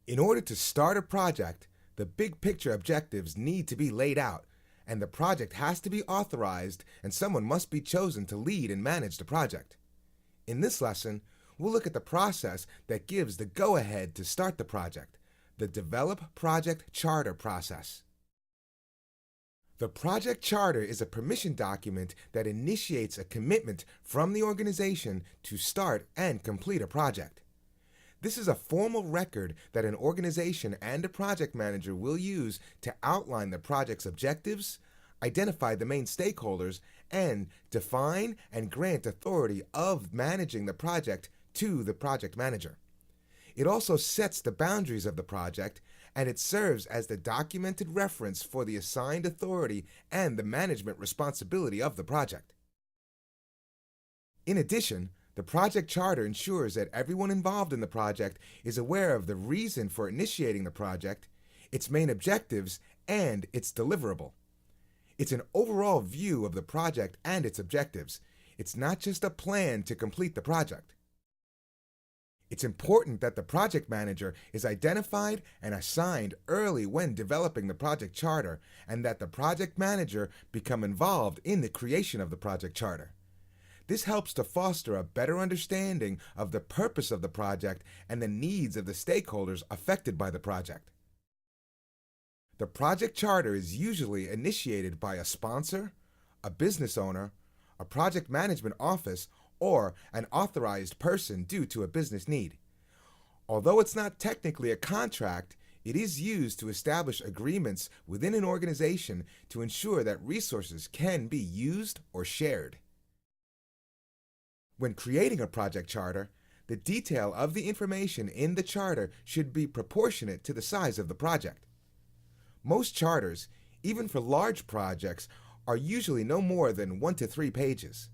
In order to start a project, the big picture objectives need to be laid out, and the project has to be authorized, and someone must be chosen to lead and manage the project. In this lesson, we'll look at the process that gives the go-ahead to start the project, the Develop Project Charter process. The project charter is a permission document that initiates a commitment from the organization to start and complete a project. This is a formal record that an organization and a project manager will use to outline the project's objectives, identify the main stakeholders, and define and grant authority of managing the project to the project manager. It also sets the boundaries of the project, and it serves as the documented reference for the assigned authority and the management responsibility of the project. In addition, the project charter ensures that everyone involved in the project is aware of the reason for initiating the project, its main objectives, and its deliverable. It's an overall view of the project and its objectives. It's not just a plan to complete the project. It's important that the project manager is identified and assigned early when developing the project charter, and that the project manager become involved in the creation of the project charter. This helps to foster a better understanding of the purpose of the project and the needs of the stakeholders affected by the project. The project charter is usually initiated by a sponsor, a business owner, a project management office, or an authorized person due to a business need. Although it's not technically a contract, it is used to establish agreements within an organization to ensure that resources can be used or shared. When creating a project charter, the detail of the information in the charter should be proportionate to the size of the project. Most charters, even for large projects, are usually no more than 1 to 3 pages.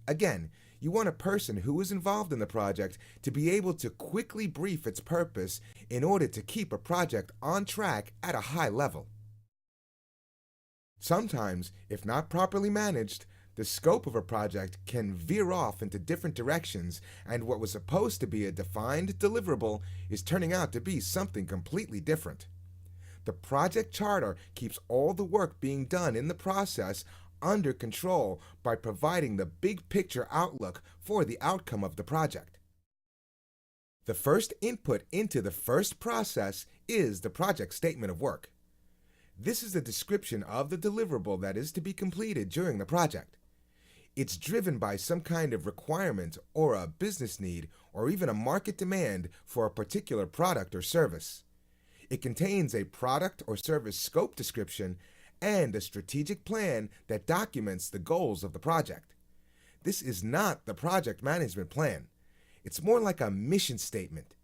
Again, you want a person who is involved in the project to be able to quickly brief its purpose in order to keep a project on track at a high level. Sometimes, if not properly managed, the scope of a project can veer off into different directions, and what was supposed to be a defined deliverable is turning out to be something completely different. The project charter keeps all the work being done in the process under control by providing the big picture outlook for the outcome of the project. The first input into the first process is the project statement of work. This is a description of the deliverable that is to be completed during the project. It's driven by some kind of requirement or a business need or even a market demand for a particular product or service. It contains a product or service scope description and a strategic plan that documents the goals of the project. This is not the project management plan. It's more like a mission statement.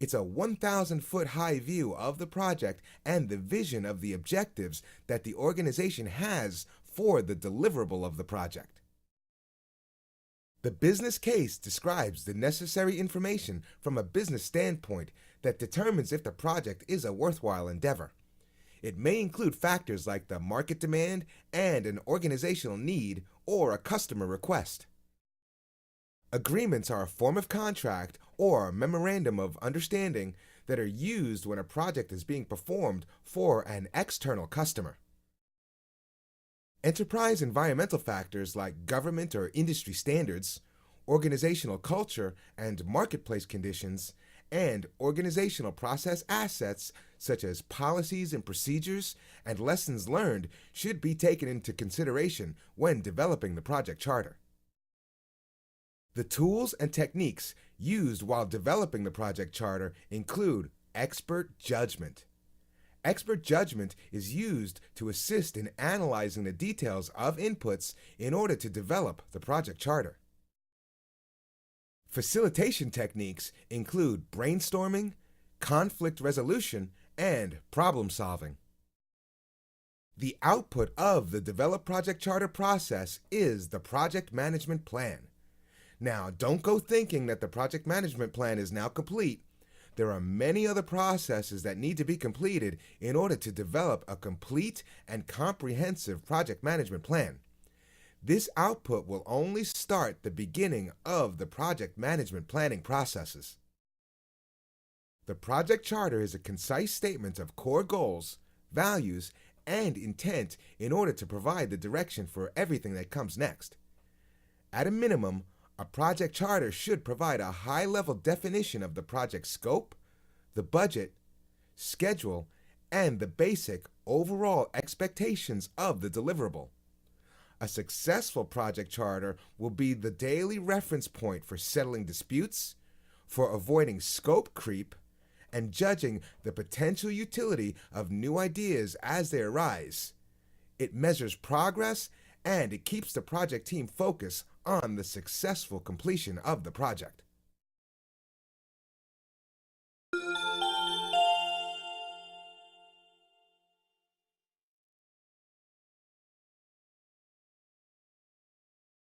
It's a 1,000-foot high view of the project and the vision of the objectives that the organization has for the deliverable of the project. The business case describes the necessary information from a business standpoint that determines if the project is a worthwhile endeavor. It may include factors like the market demand and an organizational need or a customer request. Agreements are a form of contract or memorandum of understanding that are used when a project is being performed for an external customer. Enterprise environmental factors like government or industry standards, organizational culture and marketplace conditions, and organizational process assets such as policies and procedures and lessons learned should be taken into consideration when developing the project charter. The tools and techniques used while developing the project charter include expert judgment. Expert judgment is used to assist in analyzing the details of inputs in order to develop the project charter. Facilitation techniques include brainstorming, conflict resolution, and problem solving. The output of the Develop Project Charter process is the project management plan. Now, don't go thinking that the project management plan is now complete. There are many other processes that need to be completed in order to develop a complete and comprehensive project management plan. This output will only start the beginning of the project management planning processes. The project charter is a concise statement of core goals, values, and intent in order to provide the direction for everything that comes next. At a minimum, a project charter should provide a high-level definition of the project scope, the budget, schedule, and the basic overall expectations of the deliverable. A successful project charter will be the daily reference point for settling disputes, for avoiding scope creep, and judging the potential utility of new ideas as they arise. It measures progress and it keeps the project team focused on the successful completion of the project.